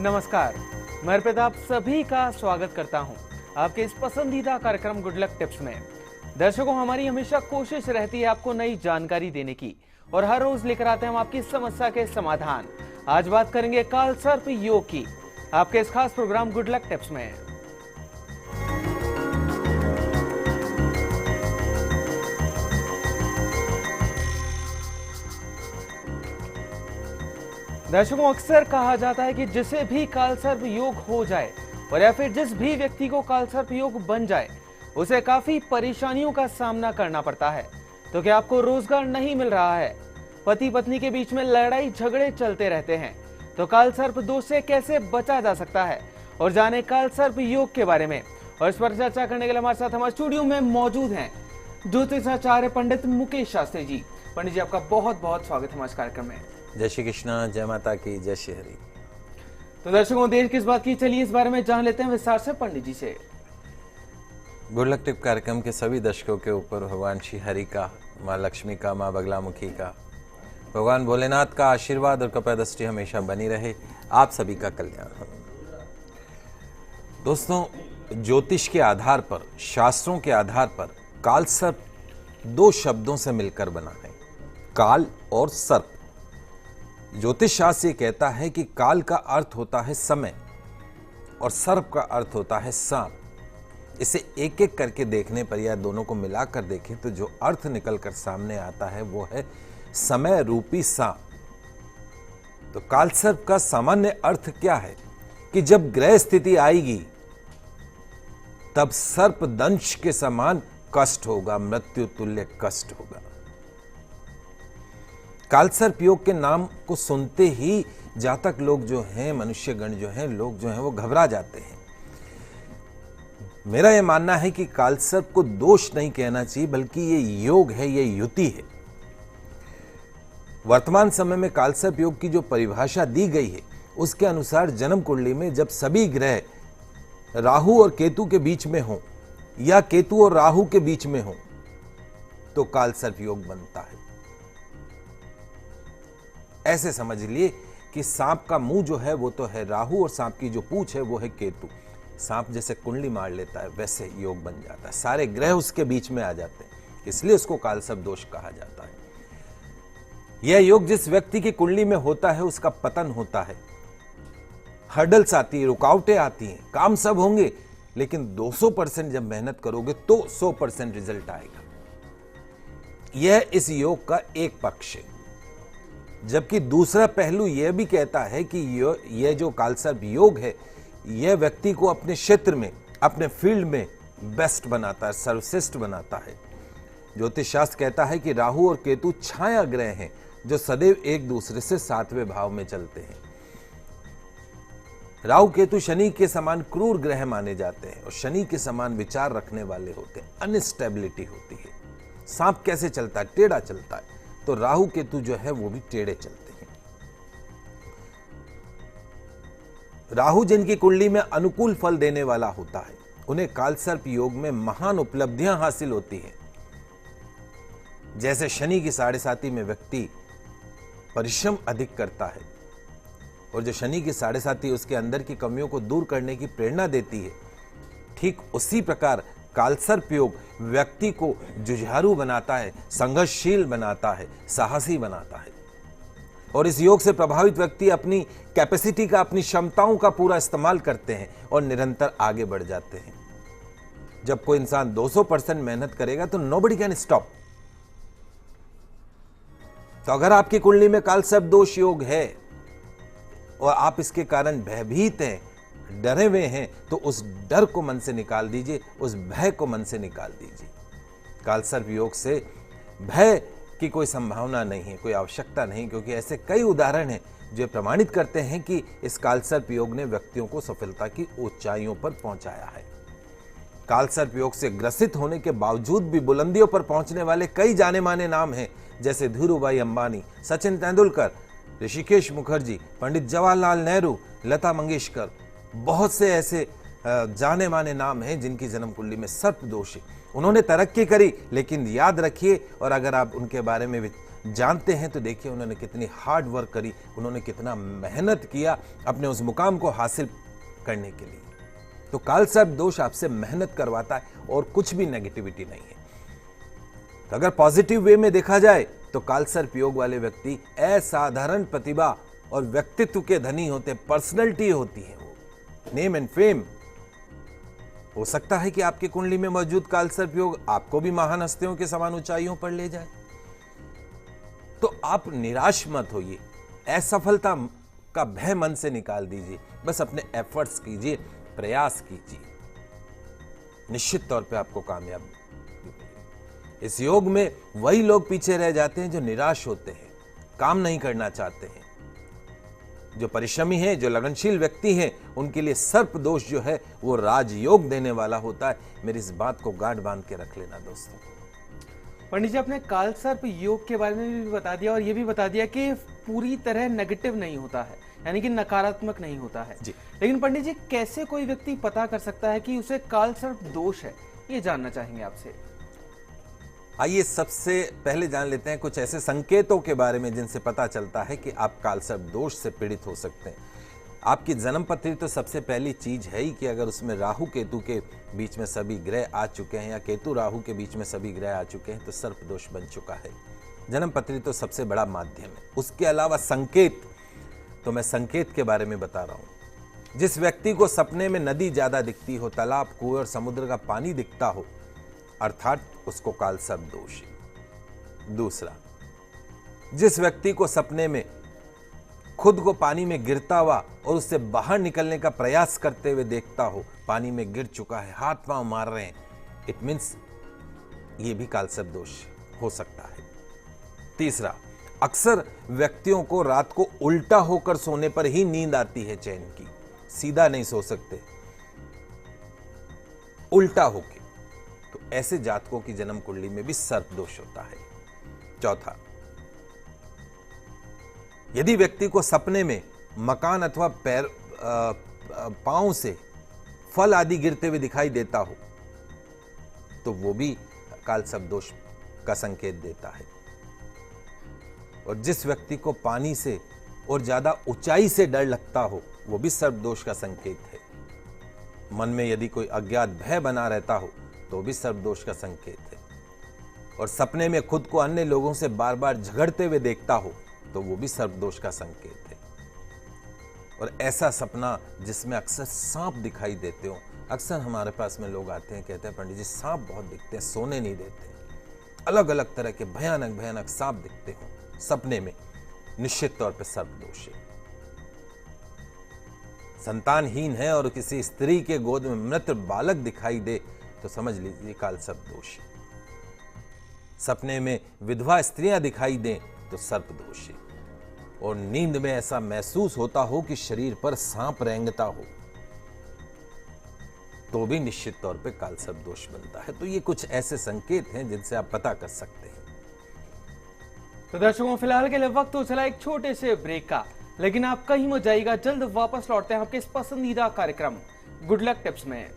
नमस्कार, मैं अर्पित आप सभी का स्वागत करता हूं आपके इस पसंदीदा कार्यक्रम गुड लक टिप्स में। दर्शकों, हमारी हमेशा कोशिश रहती है आपको नई जानकारी देने की और हर रोज लेकर आते हैं हम आपकी समस्या के समाधान। आज बात करेंगे कालसर्प योग की आपके इस खास प्रोग्राम गुड लक टिप्स में। दर्शकों, अक्सर कहा जाता है कि जिसे भी कालसर्प योग हो जाए और या फिर जिस भी व्यक्ति को कालसर्प योग बन जाए उसे काफी परेशानियों का सामना करना पड़ता है। तो क्या आपको रोजगार नहीं मिल रहा है, पति पत्नी के बीच में लड़ाई झगड़े चलते रहते हैं, तो कालसर्प दोष से कैसे बचा जा सकता है और जाने कालसर्प योग के बारे में। और इस पर चर्चा करने के लिए हमारे साथ हमारे स्टूडियो में मौजूद हैं ज्योतिषाचार्य पंडित मुकेश शास्त्री जी। पंडित जी, आपका बहुत बहुत स्वागत है हमारे कार्यक्रम में। जय श्री कृष्ण, जय माता की, जय श्री हरि। तो दर्शकों, देश किस बात की, चलिए इस बारे में जान लेते हैं विस्तार से पंडित जी से। गुड लक टिप कार्यक्रम के सभी दर्शकों के ऊपर भगवान श्री हरि का, माँ लक्ष्मी का, माँ बगलामुखी का, भगवान भोलेनाथ का आशीर्वाद और कृपा दृष्टि हमेशा बनी रहे। आप सभी का कल्याण हो। दोस्तों, ज्योतिष के आधार पर, शास्त्रों के आधार पर कालसर्प दो शब्दों से मिलकर बना है, काल और सर्प। ज्योतिष शास्त्र ये कहता है कि काल का अर्थ होता है समय और सर्प का अर्थ होता है सांप। इसे एक एक करके देखने पर या दोनों को मिलाकर देखें तो जो अर्थ निकलकर सामने आता है वो है समय रूपी सांप। तो कालसर्प का सामान्य अर्थ क्या है कि जब ग्रह स्थिति आएगी तब सर्प दंश के समान कष्ट होगा, मृत्यु तुल्य कष्ट होगा। कालसर्प योग के नाम को सुनते ही जातक लोग जो हैं, मनुष्यगण जो हैं, लोग जो हैं वो घबरा जाते हैं। मेरा यह मानना है कि कालसर्प को दोष नहीं कहना चाहिए, बल्कि ये योग है, ये युति है। वर्तमान समय में कालसर्प योग की जो परिभाषा दी गई है उसके अनुसार जन्म कुंडली में जब सभी ग्रह राहु और केतु के बीच में हो या केतु और राहु के बीच में हो तो कालसर्प योग बनता है। ऐसे समझ लिए कि सांप का मुंह जो है वो तो है राहु और सांप की जो पूंछ है वो है केतु। सांप जैसे कुंडली मार लेता है वैसे योग बन जाता है, सारे ग्रह उसके बीच में आ जाते हैं, इसलिए उसको कालसर्प दोष कहा जाता है। यह योग जिस व्यक्ति की कुंडली में होता है उसका पतन होता है, हर्डल्स आती है, रुकावटें आती हैं, काम सब होंगे लेकिन 200% जब मेहनत करोगे तो 100% रिजल्ट आएगा। यह इस योग का एक पक्ष है। जबकि दूसरा पहलू यह भी कहता है कि यह जो कालसर्प योग है यह व्यक्ति को अपने क्षेत्र में, अपने फील्ड में बेस्ट बनाता है, सर्वश्रेष्ठ बनाता है। ज्योतिष शास्त्र कहता है कि राहु और केतु छाया ग्रह हैं जो सदैव एक दूसरे से 7वें भाव में चलते हैं। राहु केतु शनि के समान क्रूर ग्रह माने जाते हैं और शनि के समान विचार रखने वाले होते हैं, अनस्टेबिलिटी होती है। सांप कैसे चलता है? टेढ़ा चलता है, तो राहु केतु जो है वो भी टेढ़े चलते हैं। राहु जिनकी कुंडली में अनुकूल फल देने वाला होता है उन्हें कालसर्प योग में महान उपलब्धियां हासिल होती हैं। जैसे शनि की 7.5 में व्यक्ति परिश्रम अधिक करता है और जो शनि की 7.5 उसके अंदर की कमियों को दूर करने की प्रेरणा देती है, ठीक उसी प्रकार कालसर्प योग व्यक्ति को जुझारू बनाता है, संघर्षशील बनाता है, साहसी बनाता है। और इस योग से प्रभावित व्यक्ति अपनी कैपेसिटी का, अपनी क्षमताओं का पूरा इस्तेमाल करते हैं और निरंतर आगे बढ़ जाते हैं। जब कोई इंसान 200% मेहनत करेगा तो नोबडी कैन स्टॉप। तो अगर आपकी कुंडली में कालसर्प दोष योग है और आप इसके कारण भयभीत हैं, डरे हुए हैं, तो उस डर को मन से निकाल दीजिए, उस भय को मन से निकाल दीजिए। कालसर्प योग से भय की कोई संभावना नहीं है, कोई आवश्यकता नहीं, क्योंकि ऐसे कई उदाहरण हैं जो प्रमाणित करते हैं कि इस कालसर्प योग ने व्यक्तियों को सफलता की ऊंचाइयों पर पहुंचाया है। कालसर्प योग से ग्रसित होने के बावजूद भी बुलंदियों पर पहुंचने वाले कई जाने माने नाम हैं, जैसे धीरूभाई अंबानी, सचिन तेंदुलकर, ऋषिकेश मुखर्जी, पंडित जवाहरलाल नेहरू, लता मंगेशकर। बहुत से ऐसे जाने माने नाम हैं जिनकी जन्म कुंडली में सर्प दोष है। उन्होंने तरक्की करी, लेकिन याद रखिए, और अगर आप उनके बारे में जानते हैं तो देखिए उन्होंने कितनी हार्ड वर्क करी, उन्होंने कितना मेहनत किया अपने उस मुकाम को हासिल करने के लिए। तो कालसर्प दोष आपसे मेहनत करवाता है और कुछ भी नेगेटिविटी नहीं है। तो अगर पॉजिटिव वे में देखा जाए तो कालसर्प योग वाले व्यक्ति असाधारण प्रतिभा और व्यक्तित्व के धनी होते, पर्सनैलिटी होती है, वो नेम एंड फेम। हो सकता है कि आपकी कुंडली में मौजूद कालसर्प योग आपको भी महान हस्तियों के समान ऊंचाइयों पर ले जाए। तो आप निराश मत होइए, असफलता का भय मन से निकाल दीजिए, बस अपने एफर्ट्स कीजिए, प्रयास कीजिए, निश्चित तौर पे आपको कामयाब। इस योग में वही लोग पीछे रह जाते हैं जो निराश होते हैं, काम नहीं करना चाहते हैं। जो परिश्रमी हैं, जो लगनशील व्यक्ति हैं, उनके लिए सर्प दोष जो है वो राजयोग देने वाला होता है। मेरी इस बात को गांठ बांध के रख लेना दोस्तों। पंडित जी, आपने कालसर्प योग के बारे में भी बता दिया और ये भी बता दिया कि पूरी तरह नेगेटिव नहीं होता है, यानी कि नकारात्मक नहीं होता है जी। लेकिन पंडित जी, कैसे कोई व्यक्ति पता कर सकता है कि उसे कालसर्प दोष है, ये जानना चाहेंगे आपसे। आइए सबसे पहले जान लेते हैं कुछ ऐसे संकेतों के बारे में जिनसे पता चलता है कि आप कालसर्प दोष से पीड़ित हो सकते हैं। आपकी जन्म पत्री तो सबसे पहली चीज है ही कि अगर उसमें राहु केतु के बीच में सभी ग्रह आ चुके हैं या केतु राहु के बीच में सभी ग्रह आ चुके हैं तो सर्प दोष बन चुका है। जन्म पत्री तो सबसे बड़ा माध्यम है। उसके अलावा संकेत, तो मैं संकेत के बारे में बता रहा हूं। जिस व्यक्ति को सपने में नदी ज्यादा दिखती हो, तालाब, कुएं और समुद्र का पानी दिखता हो, अर्थात उसको कालसर्प दोष है। दूसरा, जिस व्यक्ति को सपने में खुद को पानी में गिरता हुआ और उससे बाहर निकलने का प्रयास करते हुए देखता हो, पानी में गिर चुका है, हाथ पांव मार रहे हैं, इट मीन्स ये भी कालसर्प दोष हो सकता है। तीसरा, अक्सर व्यक्तियों को रात को उल्टा होकर सोने पर ही नींद आती है चैन की, सीधा नहीं सो सकते, उल्टा होके, तो ऐसे जातकों की जन्म कुंडली में भी सर्प दोष होता है। चौथा, यदि व्यक्ति को सपने में मकान अथवा पैर पांव से फल आदि गिरते हुए दिखाई देता हो तो वो भी कालसर्प दोष का संकेत देता है। और जिस व्यक्ति को पानी से और ज्यादा ऊंचाई से डर लगता हो वो भी सर्प दोष का संकेत है। मन में यदि कोई अज्ञात भय बना रहता हो तो भी सर्प दोष का संकेत है। और सपने में खुद को अन्य लोगों से बार बार झगड़ते हुए देखता हो तो वो भी सर्प दोष का संकेत है। और ऐसा सपना जिसमें अक्सर सांप दिखाई देते हो, अक्सर हमारे पास में लोग आते हैं, कहते हैं पंडित जी सांप बहुत दिखते हैं, सोने नहीं देते, अलग अलग तरह के भयानक भयानक सांप दिखते हो सपने में, निश्चित तौर पर सर्प दोष है। संतानहीन है और किसी स्त्री के गोद में मृत बालक दिखाई दे तो समझ लीजिए कालसर्प दोष है। सपने में विधवा स्त्रियां दिखाई दें तो सर्प दोष है। और नींद में ऐसा महसूस होता हो कि शरीर पर सांप रेंगता हो तो भी निश्चित तौर पे कालसर्प दोष बनता है। तो ये कुछ ऐसे संकेत हैं जिनसे आप पता कर सकते हैं। तो दर्शकों, फिलहाल के लिए वक्त हो चला एक छोटे से ब्रेक का, लेकिन आप कहीं मत जाइएगा, जल्द वापस लौटते हैं आपके इस पसंदीदा कार्यक्रम गुड लक टिप्स में।